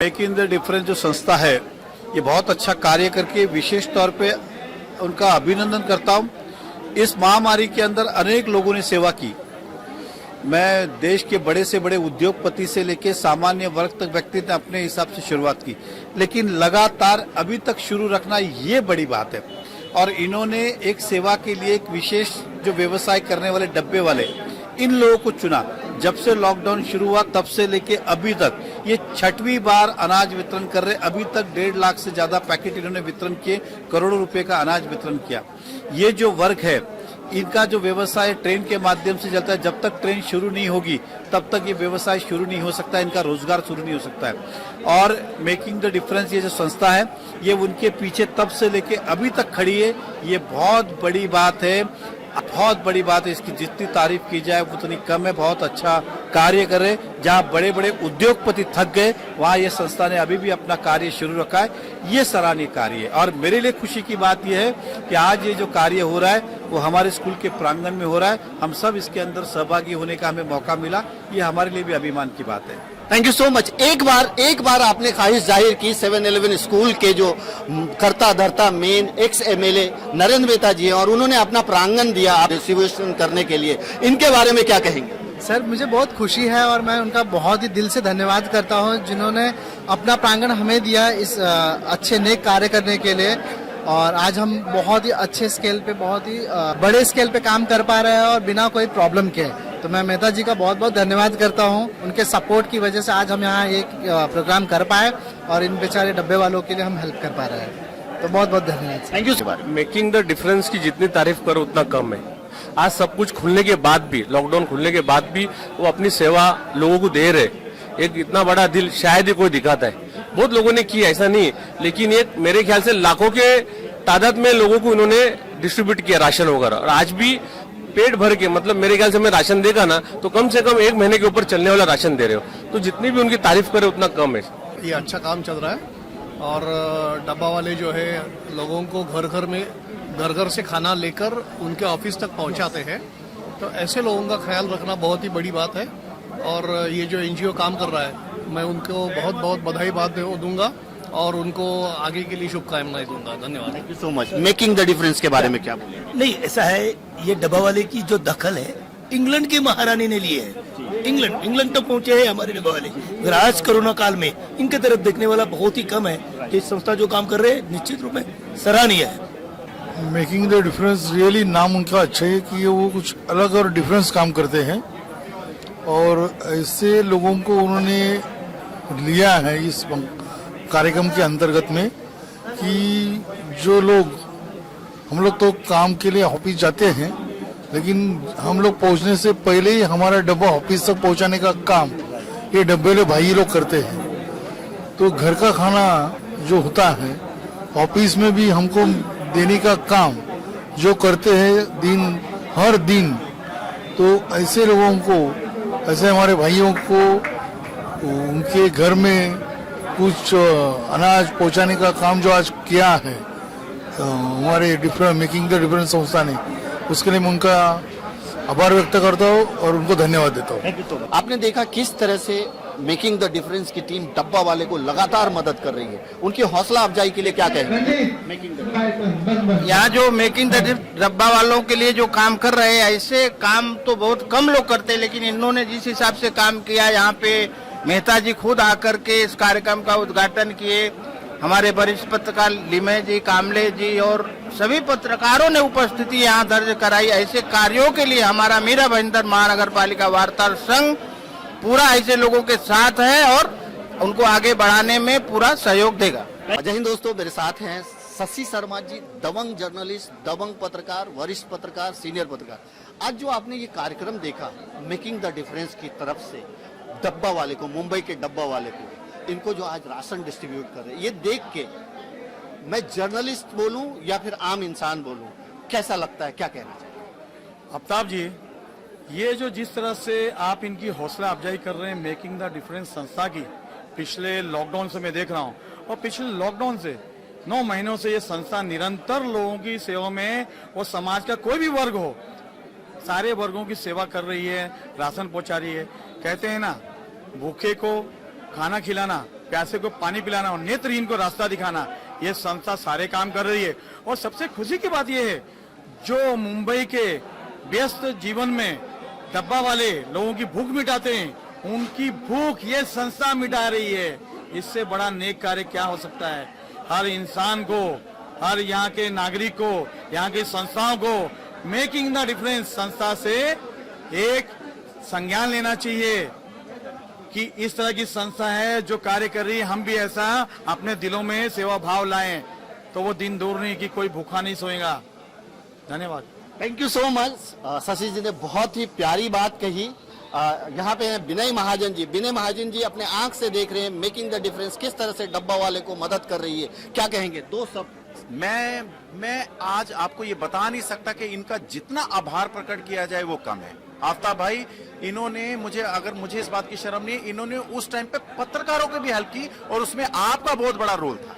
Make in the difference जो संस्था है ये बहुत अच्छा कार्य करके विशेष तौर पे उनका अभिनंदन करता हूं। इस महामारी के अंदर अनेक लोगों ने सेवा की। मैं देश के बड़े से बड़े उद्योगपति से लेकर सामान्य वर्ग तक व्यक्ति ने अपने हिसाब से शुरुआत की, लेकिन लगातार अभी तक शुरू रखना ये बड़ी बात है। और इन्होंने एक सेवा के लिए एक विशेष जो व्यवसाय करने वाले डब्बे वाले इन लोगों को चुना। जब से लॉकडाउन शुरू हुआ तब से लेके अभी तक ये 6वीं बार अनाज वितरण कर रहे। अभी तक 1.5 लाख से ज्यादा पैकेट इन्होंने वितरण किए, करोड़ों रुपए का अनाज वितरण किया। ये जो वर्ग है इनका जो व्यवसाय ट्रेन के माध्यम से चलता है, जब तक ट्रेन शुरू नहीं होगी तब तक ये व्यवसाय शुरू नहीं हो सकता, इनका रोजगार शुरू नहीं हो सकता है। और मेकिंग द डिफरेंस ये जो संस्था है ये उनके पीछे तब से लेके अभी तक खड़ी है। ये बहुत बड़ी बात है, बहुत बड़ी बात है। इसकी जितनी तारीफ की जाए उतनी कम है। बहुत अच्छा कार्य कर रहे। जहां बड़े बड़े उद्योगपति थक गए वहां ये संस्था ने अभी भी अपना कार्य शुरू रखा है। ये सराहनीय कार्य है और मेरे लिए खुशी की बात यह है कि आज ये जो कार्य हो रहा है वो हमारे स्कूल के प्रांगण में हो रहा है। हम सब इसके अंदर सहभागी होने का हमें मौका मिला, ये हमारे लिए भी अभिमान की बात है। Thank you so much. एक बार आपने ख्वाहिश जाहिर की 7-11 स्कूल के जो करता धरता main ex MLA Narendra Mehta ji हैं और उन्होंने अपना प्रांगण दिया डिस्ट्रीब्यूशन करने के लिए, इनके बारे में क्या कहेंगे? सर मुझे बहुत खुशी है और मैं उनका बहुत ही दिल से धन्यवाद करता हूं जिन्होंने अपना प्रांगण हमें दिया इस अच्छे नेक कार्य करने के लिए। और आज हम बहुत ही अच्छे स्केल पे, बहुत ही बड़े स्केल पे काम कर पा रहे हैं और बिना कोई प्रॉब्लम के। तो मैं मेहता जी का बहुत बहुत धन्यवाद करता हूं। उनके सपोर्ट की वजह से आज हम यहाँ एक प्रोग्राम कर पाए और इन बेचारे डब्बे वालों के लिए हम हेल्प कर पा रहे हैं। तो बहुत बहुत धन्यवाद। Thank you. Making the difference की जितनी तारीफ करो उतना कम है। आज सब कुछ खुलने के बाद भी, लॉकडाउन खुलने के बाद भी वो अपनी सेवा लोगों को दे रहे। एक इतना बड़ा दिल शायद ही कोई दिखाता है। बहुत लोगों ने किया, ऐसा नहीं, लेकिन ये मेरे ख्याल से लाखों के तादाद में लोगों को इन्होंने डिस्ट्रीब्यूट किया राशन वगैरह। और आज भी पेट भर के, मतलब मेरे ख्याल से मैं राशन देगा ना तो कम से कम 1 महीने के ऊपर चलने वाला राशन दे रहे हो। तो जितनी भी उनकी तारीफ करे उतना कम है। ये अच्छा काम चल रहा है और डब्बा वाले जो है लोगों को घर घर से खाना लेकर उनके ऑफिस तक पहुंचाते हैं। तो ऐसे लोगों का ख्याल रखना बहुत ही बड़ी बात है। और ये जो एनजीओ काम कर रहा है मैं उनको बहुत बहुत बधाई दूंगा और उनको आगे के लिए शुभकामनाएं दूंगा। धन्यवाद। Thank you so much. Making the difference के बारे में क्या बोले? नहीं, ऐसा है, ये डब्बा वाले की जो दखल है इंग्लैंड की महारानी ने ली है। इंग्लैंड तक पहुंचे हैं हमारे डब्बा वाले। अगर आज कोरोना काल में इनके तरफ देखने वाला बहुत ही कम है। कि संस्था जो काम कर रहे हैं निश्चित रूप में सराहनीय है। मेकिंग द डिफरेंस रियली नाम उनका अच्छा है कि वो कुछ अलग और डिफरेंस काम करते हैं और ऐसे लोगों को उन्होंने लिया है इस कार्यक्रम के अंतर्गत में कि जो लोग, हम लोग तो काम के लिए ऑफिस जाते हैं लेकिन हम लोग पहुंचने से पहले ही हमारा डब्बा ऑफिस तक पहुंचाने का काम ये डब्बे वाले भाई लोग करते हैं। तो घर का खाना जो होता है ऑफिस में भी हमको देने का काम जो करते हैं हर दिन। तो ऐसे लोगों को, ऐसे हमारे भाइयों को उनके घर में कुछ अनाज पहुंचाने का काम जो आज किया है हमारे मेकिंग द डिफरेंस संस्था ने, उसके लिए मैं उनका आभार व्यक्त करता हूँ और उनको धन्यवाद देता हूँ। आपने देखा किस तरह से मेकिंग द डिफरेंस की टीम डब्बा वाले को लगातार मदद कर रही है। उनकी हौसला अफजाई के लिए क्या कहेंगे? यहाँ जो मेकिंग द डब्बा वालों के लिए जो काम कर रहे हैं, ऐसे काम तो बहुत कम लोग करते हैं, लेकिन इन्होंने जिस हिसाब से काम किया, यहाँ पे मेहता जी खुद आकर के इस कार्यक्रम का उद्घाटन किए। हमारे वरिष्ठ पत्रकार लिमे जी, कामले जी और सभी पत्रकारों ने उपस्थिति यहाँ दर्ज कराई। ऐसे कार्यों के लिए हमारा मीरा भाईंदर महानगर पालिका वार्ताहर संघ पूरा ऐसे लोगों के साथ है और उनको आगे बढ़ाने में पूरा सहयोग देगा। जय हिंद दोस्तों, मेरे साथ हैं शशि शर्मा जी, दबंग जर्नलिस्ट, दबंग पत्रकार, वरिष्ठ पत्रकार, सीनियर पत्रकार। आज जो आपने ये कार्यक्रम देखा मेकिंग द डिफरेंस की तरफ से डब्बा वाले को, मुंबई के डब्बा वाले को, इनको जो आज राशन डिस्ट्रीब्यूट कर रहे हैं, ये देख के मैं जर्नलिस्ट बोलूं या फिर आम इंसान बोलूं, कैसा लगता है, क्या कहना चाहिए? आफ्ताब जी, ये जो जिस तरह से आप इनकी हौसला अफजाई कर रहे हैं मेकिंग द डिफरेंस संस्था की, पिछले लॉकडाउन से मैं देख रहा हूँ और पिछले लॉकडाउन से 9 महीनों से ये संस्था निरंतर लोगों की सेवा में, वो समाज का कोई भी वर्ग हो, सारे वर्गों की सेवा कर रही है, राशन पहुंचा रही है। कहते हैं ना, भूखे को खाना खिलाना प्यासे को पानी पिलाना और नेत्रहीन को रास्ता दिखाना, ये संस्था सारे काम कर रही है। और सबसे खुशी की बात यह है, जो मुंबई के व्यस्त जीवन में डब्बा वाले लोगों की भूख मिटाते हैं, उनकी भूख ये संस्था मिटा रही है। इससे बड़ा नेक कार्य क्या हो सकता है। हर इंसान को, हर यहाँ के नागरिक को, यहाँ की संस्थाओं को मेकिंग द डिफरेंस संस्था से एक संज्ञान लेना चाहिए कि इस तरह की संस्था है जो कार्य कर रही है। हम भी ऐसा अपने दिलों में सेवा भाव लाएं, तो वो दिन दूर नहीं कि कोई भूखा नहीं सोएगा। धन्यवाद। Thank you so much. Shashi ji ने बहुत ही प्यारी बात कही। यहाँ पे हैं विनय महाजन जी। विनय महाजन जी अपने आंख से देख रहे हैं मेकिंग द डिफरेंस किस तरह से डब्बा वाले को मदद कर रही है, क्या कहेंगे? दो सब। मैं आज आपको ये बता नहीं सकता कि इनका जितना आभार प्रकट किया जाए वो कम है। आफ्ताब भाई, इन्होंने मुझे इस बात की शर्म नहीं, इन्होंने उस टाइम पे पत्रकारों की भी हेल्प की और उसमें आपका बहुत बड़ा रोल था।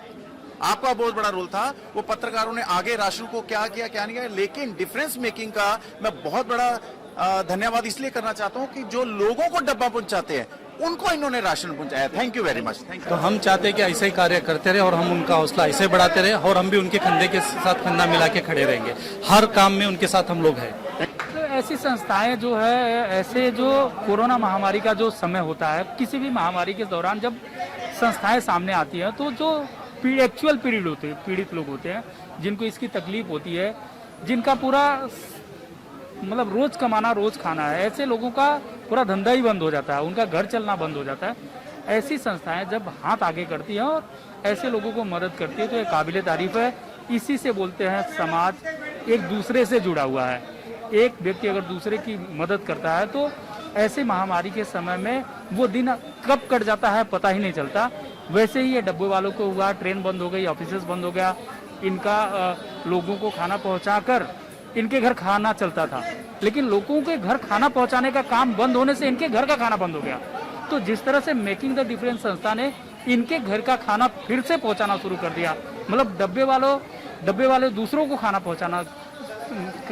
आपका बहुत बड़ा रोल था। वो पत्रकारों ने आगे राशन को क्या किया क्या नहीं किया, लेकिन डिफरेंस मेकिंग का मैं बहुत बड़ा धन्यवाद इसलिए करना चाहता हूं कि जो लोगों को डब्बा पहुंचाते हैं उनको इन्होंने राशन पहुंचाया। Thank you very much. Thank you. तो हम चाहते हैं कि ऐसे ही कार्य करते रहे और हम उनका हौसला ऐसे बढ़ाते रहे और हम भी उनके कंधे के साथ कंधा मिला के खड़े रहेंगे। हर काम में उनके साथ हम लोग हैं। तो ऐसी संस्थाएं जो है, ऐसे जो कोरोना महामारी का जो समय होता है, किसी भी महामारी के दौरान जब संस्थाएं सामने आती हैं तो जो एक्चुअल पीड़ित लोग होते हैं, जिनको इसकी तकलीफ होती है, जिनका पूरा मतलब रोज कमाना रोज खाना है, ऐसे लोगों का पूरा धंधा ही बंद हो जाता है, उनका घर चलना बंद हो जाता है। ऐसी संस्थाएं जब हाथ आगे करती हैं और ऐसे लोगों को मदद करती है तो ये काबिले तारीफ है। इसी से बोलते हैं समाज एक दूसरे से जुड़ा हुआ है। एक व्यक्ति अगर दूसरे की मदद करता है तो ऐसे महामारी के समय में वो दिन कब कट जाता है पता ही नहीं चलता। वैसे ही ये डब्बे वालों को हुआ, ट्रेन बंद हो गई, ऑफिसेस बंद हो गया, इनका लोगों को खाना पहुंचाकर इनके घर खाना चलता था, लेकिन लोगों के घर खाना पहुंचाने का काम बंद होने से इनके घर का खाना बंद हो गया। तो जिस तरह से मेकिंग द डिफरेंस संस्था ने इनके घर का खाना फिर से पहुंचाना शुरू कर दिया, मतलब डब्बे वाले दूसरों को खाना पहुंचाना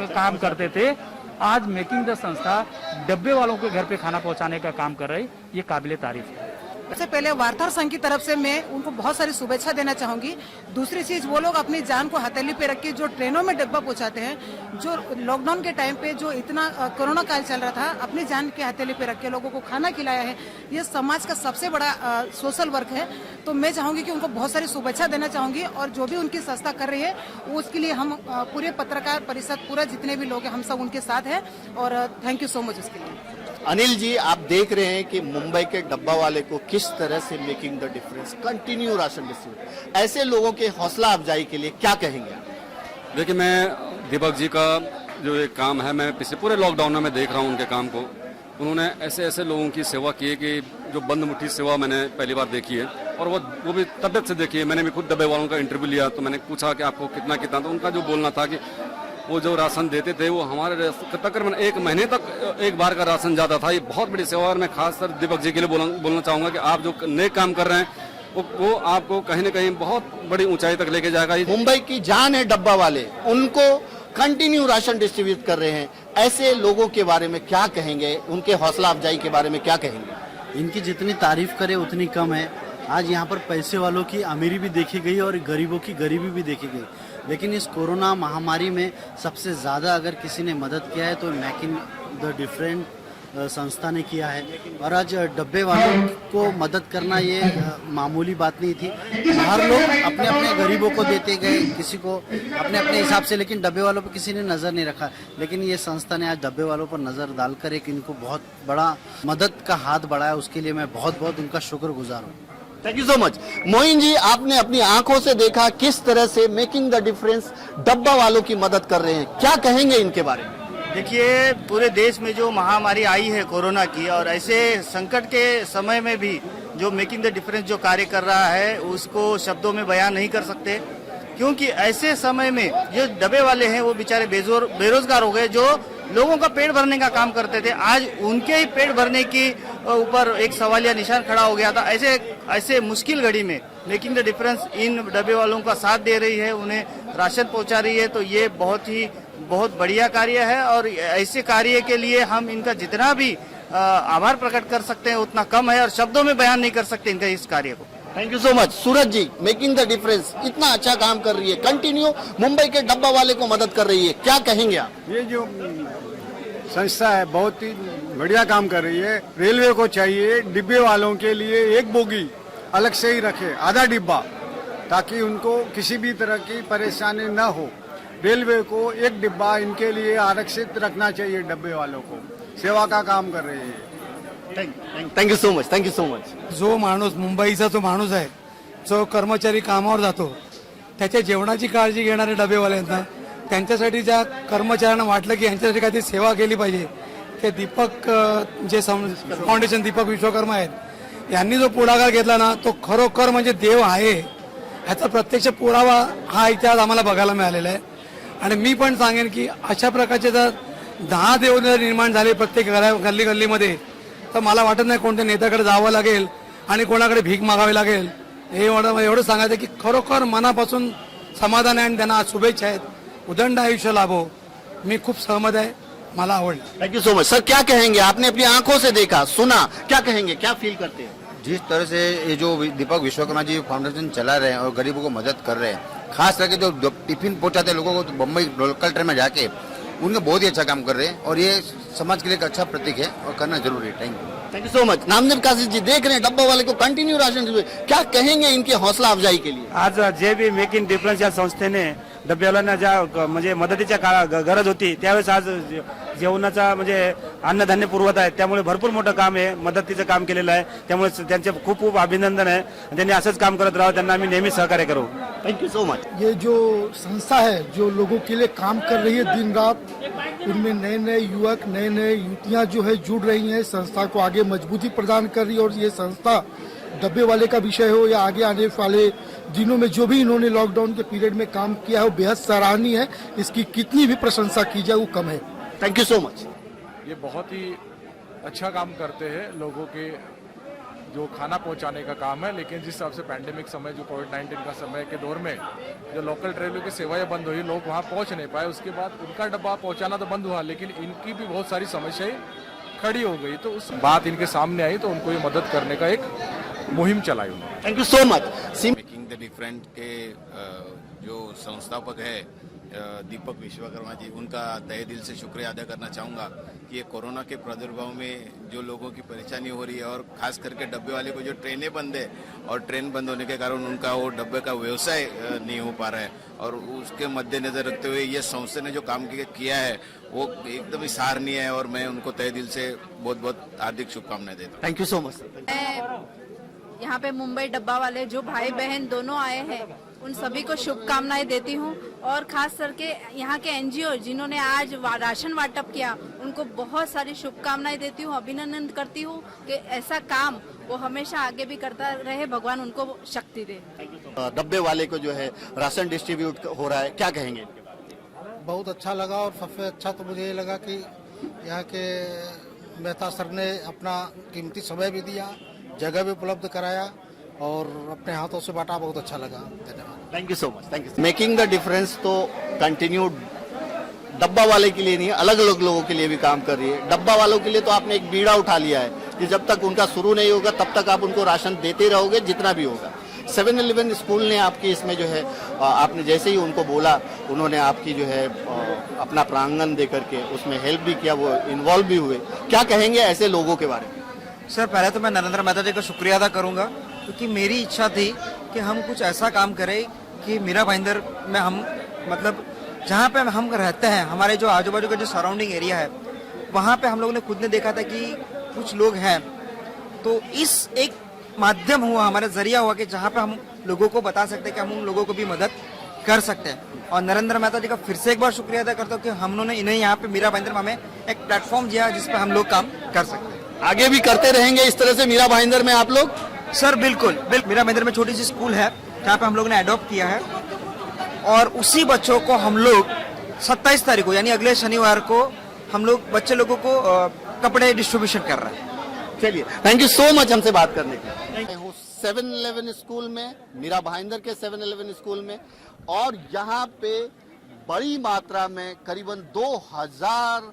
काम करते थे, आज मेकिंग द संस्था डब्बे वालों के घर पे खाना पहुंचाने का काम कर रही, ये काबिले तारीफ है। सबसे पहले वार्ताहर संघ की तरफ से मैं उनको बहुत सारी शुभेच्छा देना चाहूंगी। दूसरी चीज, वो लोग अपनी जान को हथेली पे रख के जो ट्रेनों में डब्बा पहुंचाते हैं, जो लॉकडाउन के टाइम पे जो इतना कोरोना काल चल रहा था, अपनी जान के हथेली पे रख के लोगों को खाना खिलाया है, ये समाज का सबसे बड़ा सोशल वर्क है। तो मैं चाहूंगी कि उनको बहुत सारी शुभेच्छा देना चाहूंगी और जो भी उनकी संस्था कर रही है उसके लिए हम पूरे पत्रकार परिषद, पूरा जितने भी लोग हैं, हम सब उनके साथ हैं और थैंक यू सो मच उसके लिए। अनिल जी, आप देख रहे हैं कि मुंबई के डब्बा वाले को किस तरह से making the difference continue ration distribute, ऐसे लोगों के हौसला अफजाई के लिए क्या कहेंगे? देखिए, मैं दीपक जी का जो एक काम है, मैं पिछले पूरे लॉकडाउन में मैं देख रहा हूँ उनके काम को। उन्होंने ऐसे लोगों की सेवा की है कि जो बंद मुट्ठी सेवा मैंने पहली बार देखी है, और वो भी तबियत से देखी है। मैंने भी खुद डब्बे वालों का इंटरव्यू लिया, तो मैंने पूछा कि आपको कितना, तो उनका जो बोलना था कि वो जो राशन देते थे वो हमारे तकरीबन 1 महीने तक एक बार का राशन जाता था। ये बहुत बड़ी सेवा, और मैं खासकर दीपक जी के लिए बोलना चाहूंगा कि आप जो नेक काम कर रहे हैं वो आपको कहीं न कहीं बहुत बड़ी ऊंचाई तक लेके जाएगा। मुंबई की जान है डब्बा वाले, उनको कंटिन्यू राशन डिस्ट्रीब्यूट कर रहे हैं, ऐसे लोगों के बारे में क्या कहेंगे? उनके हौसला अफजाई के बारे में क्या कहेंगे? इनकी जितनी तारीफ करे उतनी कम है। आज यहाँ पर पैसे वालों की अमीरी भी देखी गई और गरीबों की गरीबी भी देखी गई, लेकिन इस कोरोना महामारी में सबसे ज़्यादा अगर किसी ने मदद किया है तो मेकिंग द डिफरेंस संस्था ने किया है। और आज डब्बे वालों को मदद करना ये मामूली बात नहीं थी। हर लोग अपने अपने गरीबों को देते गए, किसी को अपने अपने हिसाब से, लेकिन डब्बे वालों पर किसी ने नज़र नहीं रखा। लेकिन ये संस्था ने आज डब्बे वालों पर नज़र डालकर एक इनको बहुत बड़ा मदद का हाथ बढ़ाया, उसके लिए मैं बहुत बहुत उनका शुक्रगुजार हूँ। Thank you so much. Moin ji, आपने अपनी आंखों से देखा किस तरह से मेकिंग द डिफरेंस डब्बा वालों की मदद कर रहे हैं, क्या कहेंगे इनके बारे में? देखिए, पूरे देश में जो महामारी आई है कोरोना की, और ऐसे संकट के समय में भी जो मेकिंग द डिफरेंस जो कार्य कर रहा है उसको शब्दों में बयान नहीं कर सकते, क्योंकि ऐसे समय में जो डब्बे वाले हैं वो बेचारे बेरोजगार हो गए, जो लोगों का पेट भरने का काम करते थे, आज उनके ही पेट भरने के ऊपर एक सवालिया निशान खड़ा हो गया था। ऐसे मुश्किल घड़ी में मेकिंग द डिफरेंस इन डब्बे वालों का साथ दे रही है, उन्हें राशन पहुंचा रही है, तो ये बहुत बढ़िया कार्य है। और ऐसे कार्य के लिए हम इनका जितना भी आभार प्रकट कर सकते हैं उतना कम है, और शब्दों में बयान नहीं कर सकते इनका इस कार्य को। Thank you so much. Suraj ji, making the difference इतना अच्छा काम कर रही है, कंटिन्यू मुंबई के डब्बा वाले को मदद कर रही है, क्या कहेंगे आप? ये जो संस्था है बहुत ही बढ़िया काम कर रही है। रेलवे को चाहिए डिब्बे वालों के लिए एक बोगी अलग से ही रखे, आधा डिब्बा, ताकि उनको किसी भी तरह की परेशानी न हो। रेलवे को एक डिब्बा इनके लिए आरक्षित रखना चाहिए, डब्बे वालों को सेवा का काम कर रही है। Thank you so much, thank you so much. जो माणूस मुंबईचा जो माणूस आहे जो कर्मचारी कामावर जातो त्याच्या जेवणाची काळजी घेणारे डबेवाले आहेत ना, त्यांच्यासाठी ज्या कर्मचाऱ्यांना वाटलं की यांच्यासाठी काहीतरी सेवा केली पाहिजे, ते दीपक जे फाउंडेशन दीपक विश्वकर्मा आहेत यांनी जो पुढाकार घेतला ना, तो खरोखर म्हणजे देव आहे ह्याचा प्रत्यक्ष पुरावा हा इथे आज आम्हाला बघायला मिळालेला आहे. आणि मी पण सांगेन की अशा प्रकारचे जर 10 देव निर्माण झाले प्रत्येक गल्ली गल्लीमध्ये, तर मला वाटत नाही कोणत्या नेत्याकडे जावं लागेल आणि कोणाकडे भीक मागावी लागेल. हे एवढं सांगायचं की खरोखर मनापासून समाधान आहे आणि त्यांना शुभेच्छा आहेत. उदंड आयुष्य लाभो. मी खूप सहमत आहे, मला आवडलं. Thank you so much. Sir, क्या कहेंगे? आपने अपनी आंखों से देखा, सुना, क्या कहेंगे, क्या फील करते हैं? जिस तरह से ये जो दीपक विश्वकर्मा जी फाउंडेशन चला रहे हैं और गरीबों को मदद कर रहे हैं, खास करके जो टिफिन पहुंचाते हैं लोगों को, तो बम्बई लोकल ट्रेन में जाके उनका बहुत ही अच्छा काम कर रहे हैं और ये समाज के लिए एक अच्छा प्रतीक है और करना जरूरी है। Thank you so much. Namdev Kashish ji, देख रहे हैं डब्बा वाले को कंटिन्यू राशन दिए, क्या कहेंगे इनकी हौसला अफजाई के लिए? आज J B making difference या संस्थेने डब्यावाल्यांना ज्या म्हणजे मदतीच्या गरज होती त्यावेळेस आज जेवणाचा म्हणजे अन्नधान्य पुरवत आहे, त्यामुळे भरपूर मोठं काम आहे, मदतीचं काम केलेलं आहे. त्यामुळे त्यांचे खूप खूप अभिनंदन आहे. त्यांनी असंच काम करत राहावं, त्यांना आम्ही नेहमी सहकार्य करू. Thank you so much. ये जो संस्था है जो लोगों के लिए काम कर रही है दिन रात, उनमें नए नए युवक नए नए युवतियां जो है जुड़ रही हैं, संस्था को आगे मजबूती प्रदान कर रही है। और ये संस्था डब्बे वाले का विषय हो या आगे आने वाले दिनों में जो भी इन्होंने लॉकडाउन के पीरियड में काम किया है वो बेहद सराहनीय है। इसकी कितनी भी प्रशंसा की जाए वो कम है। Thank you so much. ये बहुत ही अच्छा काम करते हैं, लोगों के जो खाना पहुंचाने का काम है। लेकिन जिस हिसाब से पैंडेमिक समय, जो कोविड-19 का समय के दौर में जो लोकल ट्रेनों की सेवाएं बंद हुई, लोग वहां पहुंच नहीं पाए, उसके बाद उनका डब्बा पहुंचाना तो बंद हुआ, लेकिन इनकी भी बहुत सारी समस्याएं खड़ी हो गई। तो उस बात इनके सामने आई तो उनको ये मदद करने का एक मुहिम चलाई उन्होंने। Thank you so much. Making the difference के जो संस्थापक है दीपक विश्वकर्मा जी, उनका तहे दिल से शुक्रिया अदा करना चाहूँगा कि ये कोरोना के प्रादुर्भाव में जो लोगों की परेशानी हो रही है और खास करके डब्बे वाले को जो ट्रेनें बंद है और ट्रेन बंद होने के कारण उनका वो डब्बे का व्यवसाय नहीं हो पा रहा है, और उसके मद्देनजर रखते हुए ये संस्था ने जो काम किया है वो एकदम ही सराहनीय है और मैं उनको तहे दिल से बहुत बहुत हार्दिक शुभकामनाएं देता हूँ। Thank you so much. यहाँ पे मुंबई डब्बा वाले जो भाई बहन दोनों आए हैं उन सभी को शुभकामनाएं देती हूँ, और खास करके यहाँ के एनजीओ जिन्होंने आज राशन वाटप किया उनको बहुत सारी शुभकामनाएं देती हूँ, अभिनंदन करती हूँ कि ऐसा काम वो हमेशा आगे भी करता रहे, भगवान उनको शक्ति दे। डब्बे वाले को जो है राशन डिस्ट्रीब्यूट हो रहा है, क्या कहेंगे? बहुत अच्छा लगा, और सबसे अच्छा तो मुझे ये लगा कि यहाँ के मेहता सर ने अपना कीमती समय भी दिया, जगह भी उपलब्ध कराया और अपने हाथों से बांटा। बहुत अच्छा लगा, धन्यवाद। Thank you so much. Thank you. Making the difference तो कंटिन्यू डब्बा वाले के लिए नहीं, अलग अलग लोगों के लिए भी काम कर रही है। डब्बा वालों के लिए तो आपने एक बीड़ा उठा लिया है कि जब तक उनका शुरू नहीं होगा तब तक आप उनको राशन देते रहोगे जितना भी होगा। 7-Eleven स्कूल ने आपकी इसमें जो है, आपने जैसे ही उनको बोला उन्होंने आपकी जो है अपना प्रांगण दे करके उसमें हेल्प भी किया, वो इन्वॉल्व भी हुए। क्या कहेंगे ऐसे लोगों के बारे में? सर, पहले तो मैं नरेंद्र मेहता जी का शुक्रिया अदा करूंगा, क्योंकि मेरी इच्छा थी कि हम कुछ ऐसा काम करें कि मीरा भाईंदर में हम मतलब जहाँ पे हम रहते हैं, हमारे जो आजू बाजू का जो सराउंडिंग एरिया है, वहाँ पे हम लोगों ने खुद ने देखा था कि कुछ लोग हैं, तो इस एक माध्यम हुआ, हमारा जरिया हुआ कि जहाँ पे हम लोगों को बता सकते हैं कि हम उन लोगों को भी मदद कर सकते हैं। और नरेंद्र मेहता जी का फिर से एक बार शुक्रिया अदा करता हूँ कि हम लोगों ने इन्हें यहाँ पे मीरा भाईंदर में हमें एक प्लेटफॉर्म दिया जिस पे हम लोग काम कर सकते हैं। आगे भी करते रहेंगे इस तरह से मीरा भाईंदर में आप लोग? सर बिल्कुल। मीरा भाईंदर में छोटी सी स्कूल है जहाँ पे हम लोग ने अडॉप्ट किया है, और उसी बच्चों को हम लोग 27 तारीख को यानी अगले शनिवार को हम लोग बच्चे लोगों को कपड़े डिस्ट्रीब्यूशन कर रहे हैं। चलिए, थैंक यू सो मच हमसे बात करने के लिए। 7-Eleven स्कूल में, मीरा भाईंदर के 7-Eleven स्कूल में, और यहाँ पे बड़ी मात्रा में करीबन 2000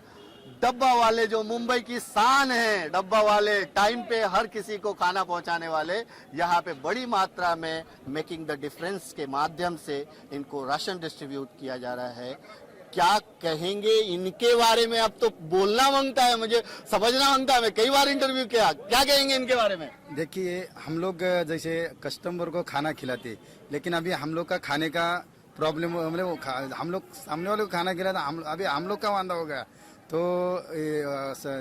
डब्बा वाले जो मुंबई की शान है, डब्बा वाले टाइम पे हर किसी को खाना पहुंचाने वाले, यहाँ पे बड़ी मात्रा में मेकिंग द डिफरेंस के माध्यम से इनको राशन डिस्ट्रीब्यूट किया जा रहा है। क्या कहेंगे इनके बारे में? अब तो बोलना मांगता है, मुझे समझना मांगता है। मैं कई बार इंटरव्यू किया, क्या कहेंगे इनके बारे में? देखिए, हम लोग जैसे कस्टमर को खाना खिलाते, लेकिन अभी हम लोग का खाने का प्रॉब्लम, मतलब हम लोग सामने वाले को खाना खिलाता, अभी हम लोग का वांदा हो गया। तो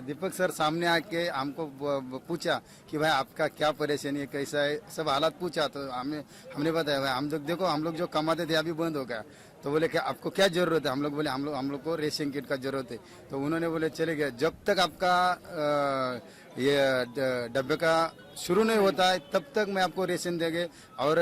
दीपक सर सामने आके हमको पूछा कि भाई आपका क्या परेशानी है, कैसा है, सब हालात पूछा। तो हमने बताया भाई हम लोग देखो, हम लोग जो कमाते थे अभी बंद हो गया। तो बोले कि आपको क्या जरूरत है? हम लोग बोले हम लोग को रेशन किट का जरूरत है। तो उन्होंने बोले चले गए, जब तक आपका ये डब्बे का शुरू नहीं होता है तब तक मैं आपको रेशन देंगे। और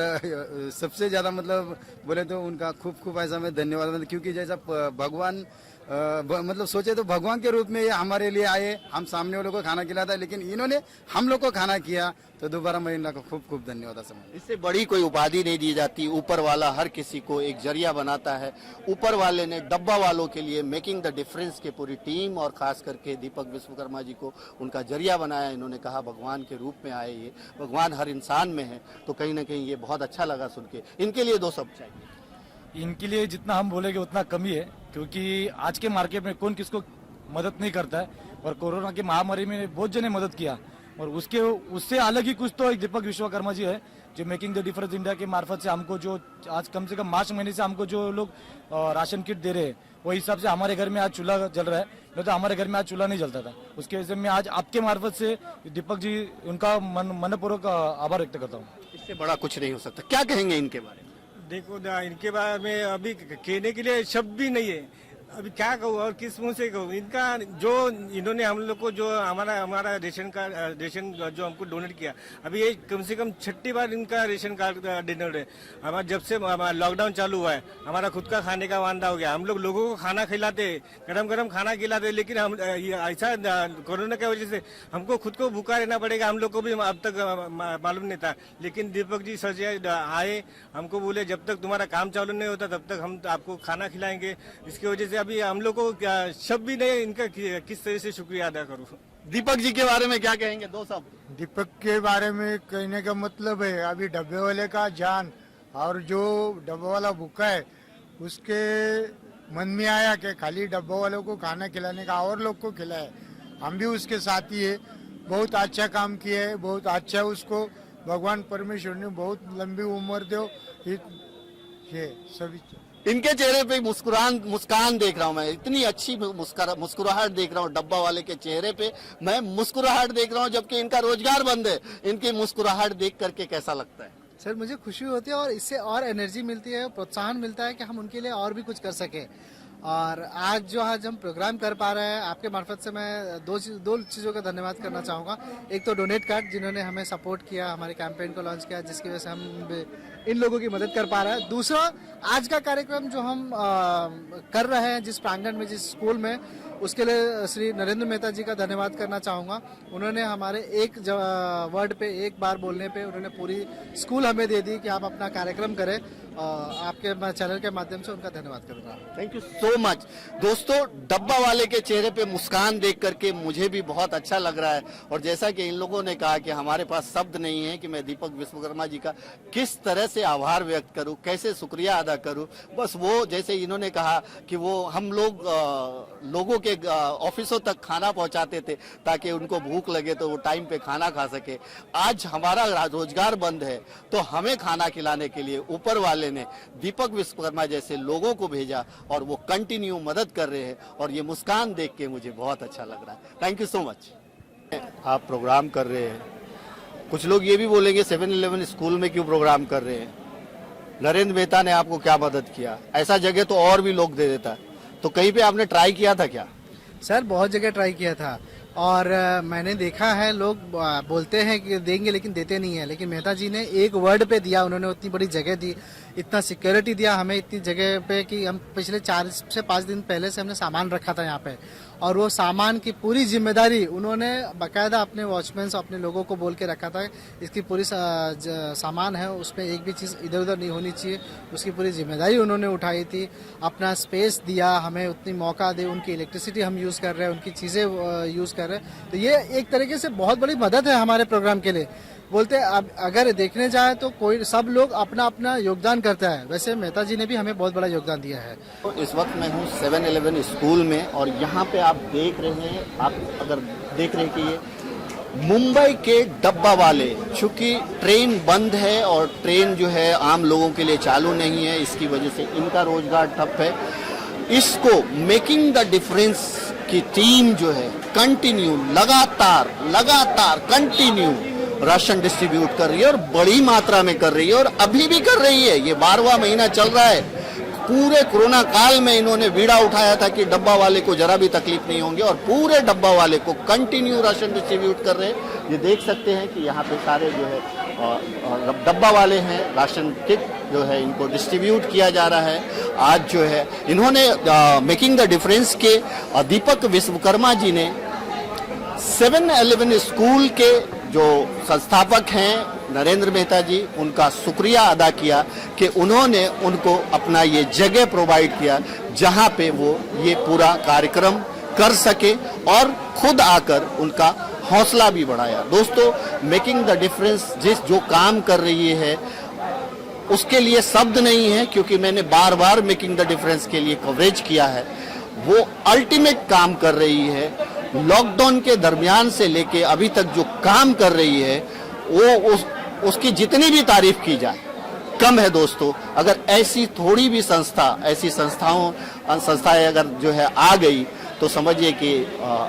सबसे ज्यादा मतलब बोले तो उनका खूब ऐसा मैं धन्यवाद, क्योंकि जैसा भगवान मतलब सोचे तो भगवान के रूप में ये हमारे लिए आए, हम सामने वालों को खाना खिलाता है, लेकिन इन्होंने हम लोग को खाना किया। तो दोबारा मैं इनका खूब धन्यवाद समझ। इससे बड़ी कोई उपाधि नहीं दी जाती। ऊपर वाला हर किसी को एक जरिया बनाता है। ऊपर वाले ने डब्बा वालों के लिए मेकिंग द डिफरेंस के पूरी टीम और खास करके दीपक विश्वकर्मा जी को उनका जरिया बनाया। इन्होंने कहा भगवान के रूप में आए, ये भगवान हर इंसान में है। तो कहीं ना कहीं ये बहुत अच्छा लगा सुन के। इनके लिए 2 शब्द चाहिए। इनके लिए जितना हम बोलेंगे उतना कम ही है, क्योंकि आज के मार्केट में कौन किसको मदद नहीं करता है। और कोरोना की महामारी में बहुत जने मदद किया, और उससे अलग ही कुछ तो एक दीपक विश्वकर्मा जी है, जो मेकिंग द डिफरेंस इंडिया के मार्फत से हमको जो आज कम से कम मार्च महीने से हमको जो लोग राशन किट दे रहे हैं, वही हिसाब से हमारे घर में आज चूल्हा जल रहा है। नहीं तो हमारे घर में आज चूल्हा नहीं जलता था। उसके वजह से मैं आज आपके मार्फत से दीपक जी उनका मनपूर्वक आभार व्यक्त करता हूँ। इससे बड़ा कुछ नहीं हो सकता। क्या कहेंगे इनके बारे में? देखो इनके बारे में अभी कहने के लिए शब्द भी नहीं है। अभी क्या कहूँ और किस मुंह से कहूँ? इनका जो इन्होंने हम लोग को जो हमारा रेशन कार्ड जो हमको डोनेट किया, अभी ये कम से कम 6ठी बार इनका रेशन कार्ड डोनेट है। हमारा जब से लॉकडाउन चालू हुआ है, हमारा खुद का खाने का वांदा हो गया। हम लोग लोगों को खाना खिलाते, गरम खाना खिलाते, लेकिन हम ऐसा कोरोना की वजह से हमको खुद को भूखा रहना पड़ेगा। हम लोग को भी अब तक मालूम नहीं था, लेकिन दीपक जी सर जी आए, हमको बोले जब तक तुम्हारा काम चालू नहीं होता तब तक हम आपको खाना खिलाएंगे। इसकी वजह से अभी हम लोग को शब्द भी नहीं इनका किस तरह से शुक्रिया अदा करूं। दीपक जी के बारे में क्या कहेंगे? 2 शब्द। दीपक के बारे में कहने का मतलब है, अभी डब्बे वाले का जान और जो डब्बा वाला भूखा है उसके मन में आया कि खाली डब्बा वालों को खाना खिलाने का और लोग को खिलाए। हम भी उसके साथ ही है। बहुत अच्छा काम किया है, बहुत अच्छा। उसको भगवान परमेश्वर ने बहुत लंबी उम्र दो। ये सभी इनके चेहरे पे मुस्कान देख रहा हूँ मैं, इतनी अच्छी मुस्कुराहट देख रहा हूँ डब्बा वाले के चेहरे पे। मैं मुस्कुराहट देख रहा हूँ जबकि इनका रोजगार बंद है। इनकी मुस्कुराहट देख करके कैसा लगता है? सर मुझे खुशी होती है और इससे और एनर्जी मिलती है, प्रोत्साहन मिलता है कि हम उनके लिए और भी कुछ कर सके। और आज हम प्रोग्राम कर पा रहे हैं, आपके मार्फत से मैं दो चीज़ों का धन्यवाद करना चाहूँगा। एक तो डोनेट कार्ड जिन्होंने हमें सपोर्ट किया, हमारे कैंपेन को लॉन्च किया, जिसकी वजह से हम इन लोगों की मदद कर पा रहे हैं। दूसरा, आज का कार्यक्रम जो हम कर रहे हैं जिस प्रांगण में, जिस स्कूल में, उसके लिए श्री नरेंद्र मेहता जी का धन्यवाद करना चाहूँगा। उन्होंने हमारे एक वर्ड पे, एक बार बोलने पे उन्होंने पूरी स्कूल हमें दे दी कि आप अपना कार्यक्रम करें। आपके चैनल के माध्यम से उनका धन्यवाद करूँगा। Thank you so much. दोस्तों, डब्बा वाले के चेहरे पे मुस्कान देख करके मुझे भी बहुत अच्छा लग रहा है। और जैसा कि इन लोगों ने कहा कि हमारे पास शब्द नहीं है कि मैं दीपक विश्वकर्मा जी का किस तरह से आभार व्यक्त करूं, कैसे शुक्रिया अदा करूं। बस वो जैसे इन्होंने कहा कि वो हम लोग लोगों के ऑफिसों तक खाना पहुंचाते थे ताकि उनको भूख लगे तो वो टाइम पे खाना खा सके। आज हमारा रोजगार बंद है तो हमें खाना खिलाने के लिए ऊपर वाले ने दीपक विश्वकर्मा जैसे लोगों को भेजा और वो कंटिन्यू मदद कर रहे हैं। और ये मुस्कान देख के मुझे बहुत अच्छा लग रहा है। Thank you so much. आप प्रोग्राम कर रहे हैं, कुछ लोग ये भी बोलेंगे 7-Eleven स्कूल में क्यों प्रोग्राम कर रहे हैं? नरेंद्र मेहता ने आपको क्या मदद किया? ऐसा जगह तो और भी लोग दे देता। तो कहीं पे आपने ट्राई किया था क्या? सर बहुत जगह ट्राई किया था और मैंने देखा है लोग बोलते हैं कि देंगे लेकिन देते नहीं है। लेकिन मेहता जी ने एक वर्ड पे दिया, उन्होंने उतनी बड़ी जगह दी, इतना सिक्योरिटी दिया हमें इतनी जगह पे कि हम पिछले 4 से 5 दिन पहले से हमने सामान रखा था यहाँ पे और वो सामान की पूरी जिम्मेदारी उन्होंने बाकायदा अपने वॉचमैन अपने लोगों को बोल के रखा था, इसकी पूरी सामान है उसमें एक भी चीज़ इधर उधर नहीं होनी चाहिए, उसकी पूरी जिम्मेदारी उन्होंने उठाई थी। अपना स्पेस दिया, हमें उतनी मौका दे, उनकी इलेक्ट्रिसिटी हम यूज़ कर रहे हैं, उनकी चीज़ें यूज़ कर रहे हैं, तो ये एक तरीके से बहुत बड़ी मदद है हमारे प्रोग्राम के लिए। बोलते अब अगर देखने जाए तो कोई सब लोग अपना अपना योगदान करता है, वैसे मेहता जी ने भी हमें बहुत बड़ा योगदान दिया है। तो इस वक्त मैं हूँ 7-Eleven स्कूल में और यहाँ पे आप देख रहे हैं, आप अगर देख रहे हैं कि ये मुंबई के डब्बा वाले, चूंकि ट्रेन बंद है और ट्रेन जो है आम लोगों के लिए चालू नहीं है, इसकी वजह से इनका रोजगार ठप है। इसको मेकिंग द डिफरेंस की टीम जो है कंटिन्यू लगातार कंटिन्यू राशन डिस्ट्रीब्यूट कर रही है और बड़ी मात्रा में कर रही है और अभी भी कर रही है। ये 12वां महीना चल रहा है। पूरे कोरोना काल में इन्होंने बीड़ा उठाया था कि डब्बा वाले को जरा भी तकलीफ नहीं होंगे और पूरे डब्बा वाले को कंटिन्यू राशन डिस्ट्रीब्यूट कर रहे हैं। ये देख सकते हैं कि यहाँ पे सारे जो है डब्बा वाले हैं, राशन किट जो है इनको डिस्ट्रीब्यूट किया जा रहा है। आज जो है इन्होंने मेकिंग द डिफरेंस के दीपक विश्वकर्मा जी ने 7-Eleven स्कूल के जो संस्थापक हैं नरेंद्र मेहता जी, उनका शुक्रिया अदा किया कि उन्होंने उनको अपना ये जगह प्रोवाइड किया जहां पे वो ये पूरा कार्यक्रम कर सके और खुद आकर उनका हौसला भी बढ़ाया। दोस्तों, मेकिंग द डिफरेंस जो काम कर रही है उसके लिए शब्द नहीं है, क्योंकि मैंने बार बार मेकिंग द डिफरेंस के लिए कवरेज किया है। वो अल्टीमेट काम कर रही है। लॉकडाउन के दरमियान से लेके अभी तक जो काम कर रही है वो उसकी जितनी भी तारीफ की जाए कम है। दोस्तों, अगर ऐसी थोड़ी भी ऐसी संस्थाएं अगर जो है आ गई तो समझिए कि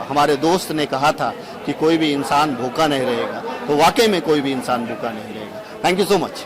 हमारे दोस्त ने कहा था कि कोई भी इंसान भूखा नहीं रहेगा, तो वाकई में कोई भी इंसान भूखा नहीं रहेगा। Thank you so much.